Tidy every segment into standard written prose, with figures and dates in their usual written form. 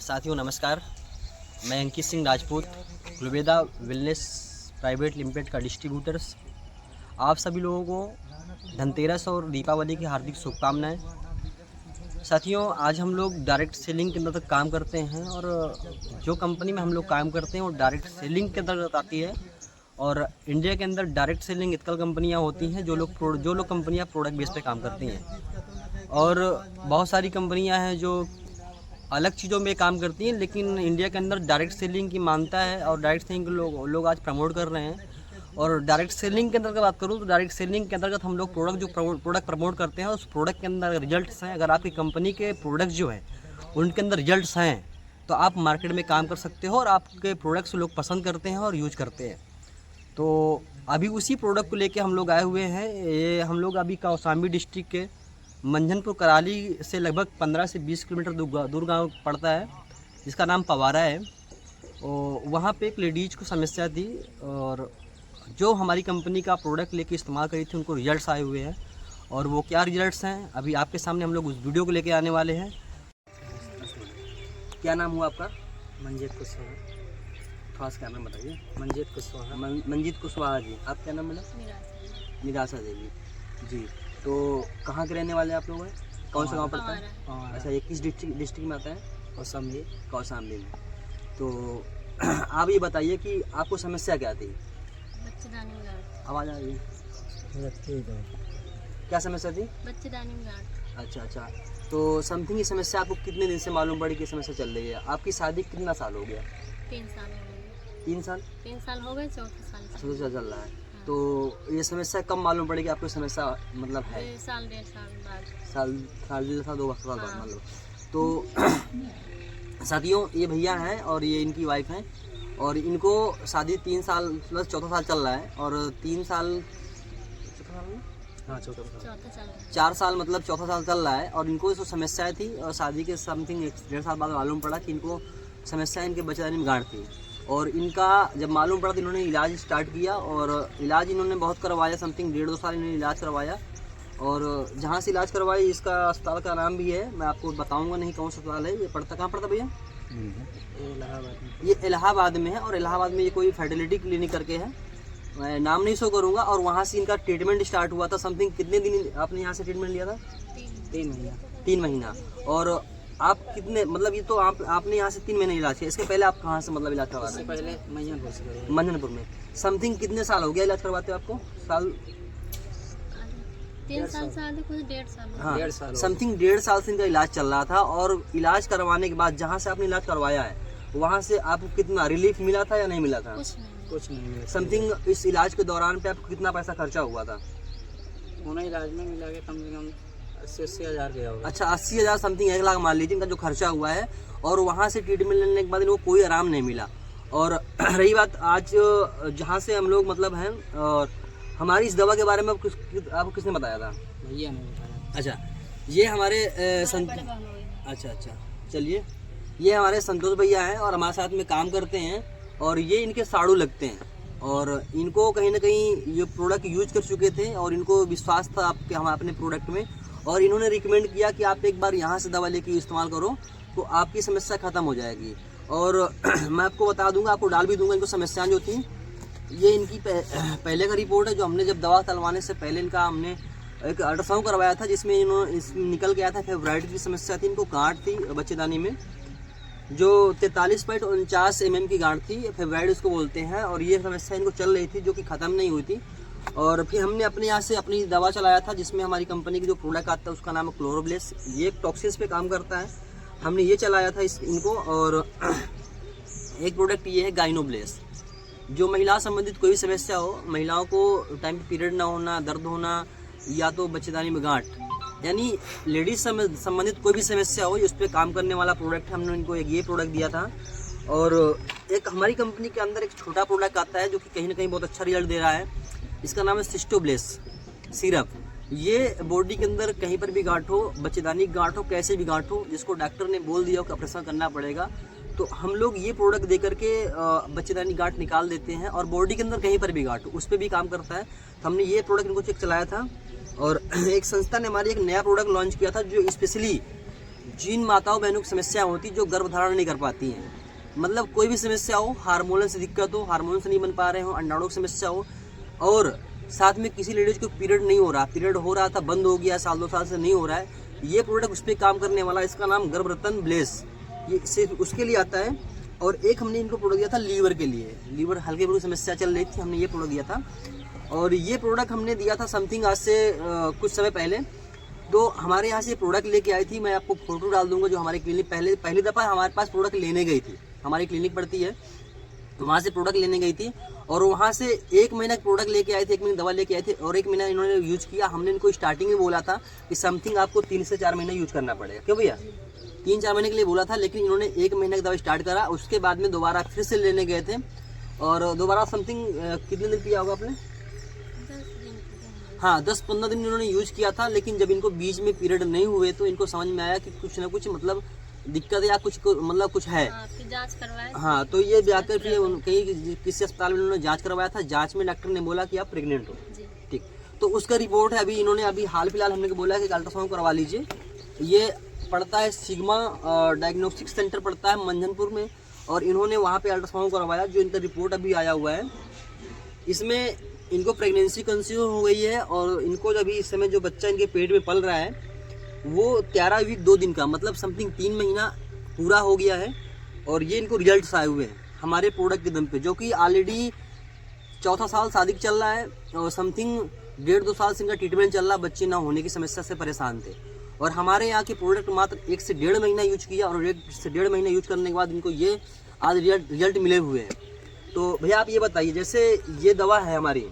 साथियों नमस्कार, मैं अंकित सिंह राजपूत, क्लुबेदा वेलनेस प्राइवेट लिमिटेड का डिस्ट्रीब्यूटर्स। आप सभी लोगों को धनतेरस और दीपावली की हार्दिक शुभकामनाएं। साथियों, आज हम लोग डायरेक्ट सेलिंग के अंदर काम करते हैं और जो कंपनी में हम लोग काम करते हैं वो डायरेक्ट सेलिंग के अंतर्गत आती है। और इंडिया के अंदर डायरेक्ट सेलिंग इतकल कंपनियां होती हैं जो लोग कंपनियां प्रोडक्ट बेस पे काम करती हैं। और बहुत सारी कंपनियां हैं जो अलग चीज़ों में काम करती हैं, लेकिन इंडिया के अंदर डायरेक्ट सेलिंग की मान्यता है और डायरेक्ट सेलिंग लोग आज प्रमोट कर रहे हैं। और डायरेक्ट सेलिंग के अंतर्गत बात करूँ तो डायरेक्ट सेलिंग के अंतर्गत हम लोग प्रोडक्ट प्रमोट करते हैं। उस प्रोडक्ट के अंदर रिजल्ट्स हैं। अगर आपकी कंपनी के प्रोडक्ट जो हैं उनके अंदर रिजल्ट्स हैं तो आप मार्केट में काम कर सकते हो और आपके प्रोडक्ट्स लोग पसंद करते हैं और यूज करते हैं। तो अभी उसी प्रोडक्ट को लेके हम लोग आए हुए हैं। ये हम लोग अभी कौशाम्बी डिस्ट्रिक्ट के मंझनपुर कराली से लगभग 15 से 20 किलोमीटर दूर गाँव पड़ता है, जिसका नाम पवारा है। और वहाँ पे एक लेडीज को समस्या थी और जो हमारी कंपनी का प्रोडक्ट लेके इस्तेमाल करी थी उनको रिजल्ट्स आए हुए हैं। और वो क्या रिजल्ट्स हैं अभी आपके सामने हम लोग उस वीडियो को लेके आने वाले हैं। क्या नाम हुआ आपका? मंजीत कुशवाहा। थोड़ा सा क्या नाम बताइए। मंजीत कुशवाहा। मंजीत कुशवाहा जी। आप क्या नाम मिला? निराशा देवी जी। तो कहाँ के रहने वाले आप लोग हैं? कौन सा गांव पड़ता है? अच्छा, ये किस डिस्ट्रिक्ट में आता है? कौशाम्बी में। तो आप ये बताइए कि आपको समस्या क्या थी? आवाज़ आ रही है? क्या समस्या थी? बच्चेदानी में गांठ। अच्छा। तो समथिंग ये समस्या आपको कितने दिन से मालूम पड़ी कि समस्या चल रही है? आपकी शादी कितना साल हो गया? 3 साल हो गए। 3 साल? 3 साल हो गए, चौथा साल चल रहा है। तो ये समस्या कब मालूम पड़ी कि आपको समस्या मतलब है? 1.5 साल बाद। साल 2 साल बाद मतलब। तो साथियों, ये भैया हैं और ये इनकी वाइफ हैं और इनको शादी 3 साल प्लस चौथा साल चल रहा है। और 3 साल चौथा साल 4 साल मतलब चौथा साल चल रहा है। और इनको जो समस्याएं थी और शादी के समथिंग 1.5 साल बाद मालूम पड़ा कि इनको समस्या इनके बच्चेदानी में गांठ थी। और इनका जब मालूम पड़ा तो इन्होंने इलाज स्टार्ट किया और इलाज इन्होंने बहुत करवाया। समथिंग 1.5-2 साल इन्होंने इलाज करवाया। और जहाँ से इलाज करवाया इसका अस्पताल का नाम भी है, मैं आपको बताऊंगा नहीं कौन सा अस्पताल है। ये कहाँ पड़ता भैया? ये इलाहाबाद में है। और इलाहाबाद में ये कोई फर्टिलिटी क्लिनिक करके है, मैं नाम नहीं शो करूँगा। और वहाँ से इनका ट्रीटमेंट स्टार्ट हुआ था। समथिंग कितने दिन आपने यहाँ से ट्रीटमेंट लिया था? 3 महीना। और आप कितने मतलब ये तो आपने यहाँ से 3 महीने इलाज किया। इसके पहले आप कहाँ से मतलब इलाज करवा रहे? पहले मंझनपुर में। समथिंग कितने साल हो गया इलाज करवाते हो आपको? साल 3 साल से आधे कुछ 1.5 साल। हाँ, 1.5 साल समथिंग 1.5 साल से इनका इलाज चल रहा था। और इलाज करवाने के बाद जहाँ से आपने इलाज करवाया है वहाँ से आपको कितना रिलीफ मिला था या नहीं मिला था? कुछ नहीं मिला। समथिंग इस इलाज के दौरान पे आपको कितना पैसा खर्चा हुआ था? उन्हें इलाज में मिला के कम से कम 80 हज़ार गया होगा। अच्छा, 80,000 समथिंग 1 लाख मान लीजिए इनका जो खर्चा हुआ है। और वहाँ से ट्रीटमेंट लेने के बाद इनको कोई आराम नहीं मिला। और रही बात आज जहाँ से हम लोग मतलब हैं, और हमारी इस दवा के बारे में आपको किसने बताया था? भैया ने बताया। अच्छा, ये हमारे अच्छा चलिए, ये हमारे संतोष भैया हैं और हमारे साथ में काम करते हैं। और ये इनके साड़ू लगते हैं और इनको कहीं ना कहीं ये प्रोडक्ट यूज कर चुके थे और इनको विश्वास था हम अपने प्रोडक्ट में। और इन्होंने रिकमेंड किया कि आप एक बार यहाँ से दवा लेके इस्तेमाल करो तो आपकी समस्या ख़त्म हो जाएगी। और मैं आपको बता दूंगा, आपको डाल भी दूंगा इनको समस्याएं जो थी। ये इनकी पहले का रिपोर्ट है जो हमने जब दवा चलवाने से पहले इनका हमने एक अल्ट्रासाउंड करवाया था, जिसमें निकल गया था फेब्राइड की समस्या थी। इनको गांठ थी बच्चेदानी में जो 43.49 mm की गांठ थी, फेब्राइड उसको बोलते हैं। और ये समस्या इनको चल रही थी जो कि ख़त्म नहीं हुई थी। और फिर हमने अपने यहाँ से अपनी दवा चलाया था जिसमें हमारी कंपनी की जो प्रोडक्ट आता है उसका नाम है क्लोरोब्लेस। ये एक टॉक्सिन्स पे काम करता है। हमने ये चलाया था इनको। और एक प्रोडक्ट ये है गाइनोब्लेस, जो महिला संबंधित कोई भी समस्या हो, महिलाओं को टाइम पे पीरियड ना होना, दर्द होना या तो बच्चेदानी में गांठ, यानी लेडीज संबंधित कोई भी समस्या हो, उस पर काम करने वाला प्रोडक्ट है। हमने इनको ये प्रोडक्ट दिया था। और एक हमारी कंपनी के अंदर एक छोटा प्रोडक्ट आता है जो कि कहीं ना कहीं बहुत अच्छा रिजल्ट दे रहा है। इसका नाम है सिस्टोब्लेस सिरप। ये बॉडी के अंदर कहीं पर भी गांठ हो, बच्चेदानी की गांठ हो, कैसे भी गांठ हो, जिसको डॉक्टर ने बोल दिया हो कि ऑपरेशन करना पड़ेगा, तो हम लोग ये प्रोडक्ट दे करके बच्चेदानी गांठ निकाल देते हैं। और बॉडी के अंदर कहीं पर भी गांठ हो उस पर भी काम करता है। तो हमने ये प्रोडक्ट इनको चलाया था। और एक संस्था ने हमारी एक नया प्रोडक्ट लॉन्च किया था जो स्पेशली जिन माताओं बहनों की समस्या होती जो गर्भ धारण नहीं कर पाती हैं, मतलब कोई भी समस्या हो, हार्मोन से दिक्कत हो, हार्मोन से नहीं बन पा रहे हो, अंडाणु की समस्या हो, और साथ में किसी लेडीज को पीरियड नहीं हो रहा, पीरियड हो रहा था बंद हो गया, साल 2 साल से नहीं हो रहा है, ये प्रोडक्ट उस पर काम करने वाला है। इसका नाम गर्भ रत्न ब्लेस, ये सिर्फ उसके लिए आता है। और एक हमने इनको प्रोडक्ट दिया था लीवर के लिए, लीवर हल्के फुल्की समस्या चल रही थी, हमने ये प्रोडक्ट दिया था। और ये प्रोडक्ट हमने दिया था समथिंग आज से कुछ समय पहले। तो हमारे यहाँ से प्रोडक्ट लेके आई थी, मैं आपको फोटो डाल दूंगा, जो हमारे क्लिनिक पहली दफ़ा हमारे पास प्रोडक्ट लेने गई थी, हमारी क्लिनिक पड़ती है, तो वहाँ से प्रोडक्ट लेने गई थी। और वहाँ से 1 महीना प्रोडक्ट लेके आए थे, 1 महीना दवा लेके आए थे, और 1 महीना इन्होंने यूज किया। हमने इनको स्टार्टिंग में बोला था कि समथिंग आपको 3 से 4 महीने यूज करना पड़ेगा, क्यों भैया, 3-4 महीने के लिए बोला था, लेकिन इन्होंने 1 महीने की दवा स्टार्ट करा। उसके बाद में दोबारा फिर से लेने गए थे, और दोबारा समथिंग कितने दिन पिया होगा आपने? 10-15 दिन इन्होंने यूज किया था। लेकिन जब इनको बीच में पीरियड नहीं हुए तो इनको समझ में आया कि कुछ ना कुछ मतलब दिक्कत या कुछ मतलब कुछ है। फिर जांच करवाए। हाँ, तो ये जाकर फिर कहीं किसी अस्पताल में उन्होंने जांच करवाया था। जांच में डॉक्टर ने बोला कि आप प्रेग्नेंट हो। ठीक, तो उसका रिपोर्ट है, अभी इन्होंने हाल फिलहाल हमने बोला है कि अल्ट्रासाउंड करवा लीजिए। ये पड़ता है सिग्मा डायग्नोस्टिक सेंटर पड़ता है मंझनपुर में, और इन्होंने वहाँ पे अल्ट्रासाउंड करवाया, जो इनका रिपोर्ट अभी आया हुआ है। इसमें इनको प्रेगनेंसी कंसीव हो गई है, और इनको अभी इस समय जो बच्चा इनके पेट में पल रहा है वो 13 वीक 2 दिन का, मतलब समथिंग 3 महीना पूरा हो गया है। और ये इनको रिजल्ट्स आए हुए हैं हमारे प्रोडक्ट के दम पे, जो कि ऑलरेडी 4था साल शादी चल रहा है, और समथिंग 1.5-2 साल से इनका ट्रीटमेंट चल रहा, बच्चे ना होने की समस्या से परेशान थे। और हमारे यहाँ के प्रोडक्ट मात्र 1 से 1.5 महीना यूज किया, और 1 से 1.5 महीना यूज करने के बाद इनको ये आज रिजल्ट मिले हुए हैं। तो भैया आप ये बताइए, जैसे ये दवा है हमारी,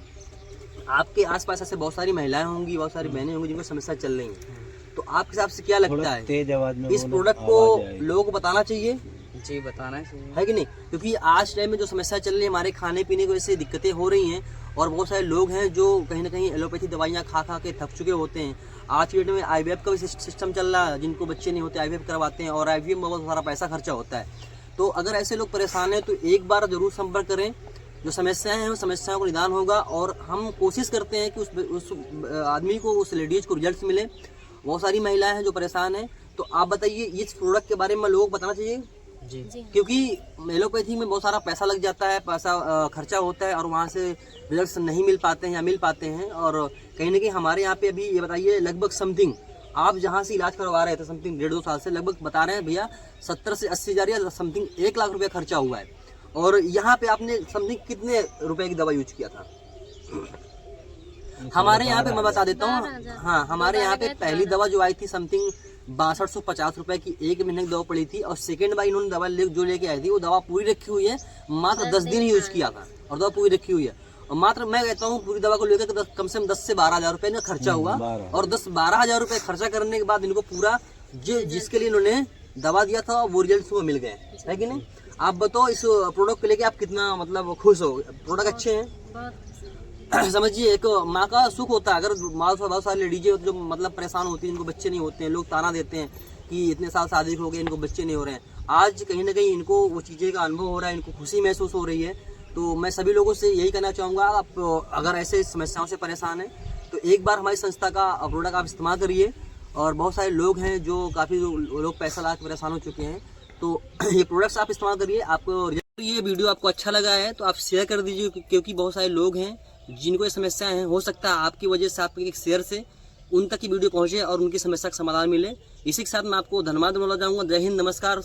आपके आसपास ऐसे बहुत सारी महिलाएं होंगी, बहुत सारी बहनें होंगी जिनको समस्या चल रही है, तो आपके हिसाब से क्या लगता है, तेज आवाज में इस प्रोडक्ट को लोगों को बताना चाहिए, जी बताना चाहिए, है कि नहीं? क्योंकि आज टाइम में जो समस्या चल रही है, हमारे खाने पीने की वजह से दिक्कतें हो रही हैं, और बहुत सारे लोग हैं जो कहीं ना कहीं एलोपैथी दवाइयाँ खा खा के थक चुके होते हैं। आज की डेट में IVF का भी सिस्टम चल रहा है, जिनको बच्चे नहीं होते IVF करवाते हैं, और IVF में बहुत सारा पैसा खर्चा होता है। तो अगर ऐसे लोग परेशान हैं तो एक बार ज़रूर संपर्क करें, जो समस्याएं हैं उन समस्याओं को निदान होगा। और हम कोशिश करते हैं कि उस आदमी को, उस लेडीज को रिजल्ट मिले। बहुत सारी महिलाएं हैं जो परेशान हैं, तो आप बताइए इस प्रोडक्ट के बारे में लोगों को बताना चाहिए जी। क्योंकि एलोपैथी में बहुत सारा पैसा लग जाता है, पैसा खर्चा होता है, और वहाँ से रिजल्ट नहीं मिल पाते हैं या मिल पाते हैं। और कहीं ना कहीं हमारे यहाँ पे अभी ये बताइए, लगभग समथिंग आप जहाँ से इलाज करवा रहे थे समथिंग 1.5-2 साल से, लगभग बता रहे हैं भैया 70 से 80 हज़ार या समथिंग 1 लाख रुपया खर्चा हुआ है। और यहाँ पे आपने समथिंग कितने रुपए की दवा यूज किया था? हमारे यहाँ पे मैं बता देता हूँ, हाँ, हमारे यहाँ पे पहली दवा जो आई थी समथिंग 6250 रुपए की 1 महीने की दवा पड़ी थी। और सेकेंड बार इन्होंने दवा जो लेके आई थी, वो दवा पूरी रखी हुई है, मात्र 10 दिन ही यूज किया था, और दवा पूरी रखी हुई है। और मात्र मैं कहता हूँ पूरी दवा को लेकर कम से कम 10 से 12 हज़ार रुपये इनका खर्चा हुआ। और 10-12 हज़ार रुपये खर्चा करने के बाद इनको पूरा जिसके लिए इन्होंने दवा दिया था वो रिजल्ट को मिल गए, है कि नहीं? आप बताओ इस प्रोडक्ट को लेके आप कितना मतलब खुश हो? प्रोडक्ट अच्छे हैं, समझिए एक माँ का सुख होता है। अगर बहुत सारी लेडीजें जो मतलब परेशान होती हैं, इनको बच्चे नहीं होते हैं, लोग ताना देते हैं कि इतने साल शादी हो गए, इनको बच्चे नहीं हो रहे हैं। आज कहीं ना कहीं इनको वो चीज़ें का अनुभव हो रहा है, इनको खुशी महसूस हो रही है। तो मैं सभी लोगों से यही कहना चाहूँगा, आप अगर ऐसे समस्याओं से परेशान हैं तो एक बार हमारी संस्था का प्रोडक्ट आप इस्तेमाल करिए। और बहुत सारे लोग हैं जो काफ़ी लोग पैसा लगा के परेशान हो चुके हैं, तो ये प्रोडक्ट्स आप इस्तेमाल करिए। आपको ये वीडियो आपको अच्छा लगा है तो आप शेयर कर दीजिए, क्योंकि बहुत सारे लोग हैं जिनको ये समस्याएं हैं। हो सकता है आपकी वजह से, आपके एक शेयर से उन तक की वीडियो पहुंचे और उनकी समस्या का समाधान मिले। इसी के साथ मैं आपको धन्यवाद बोलना चाहूँगा। जय हिंद, नमस्कार।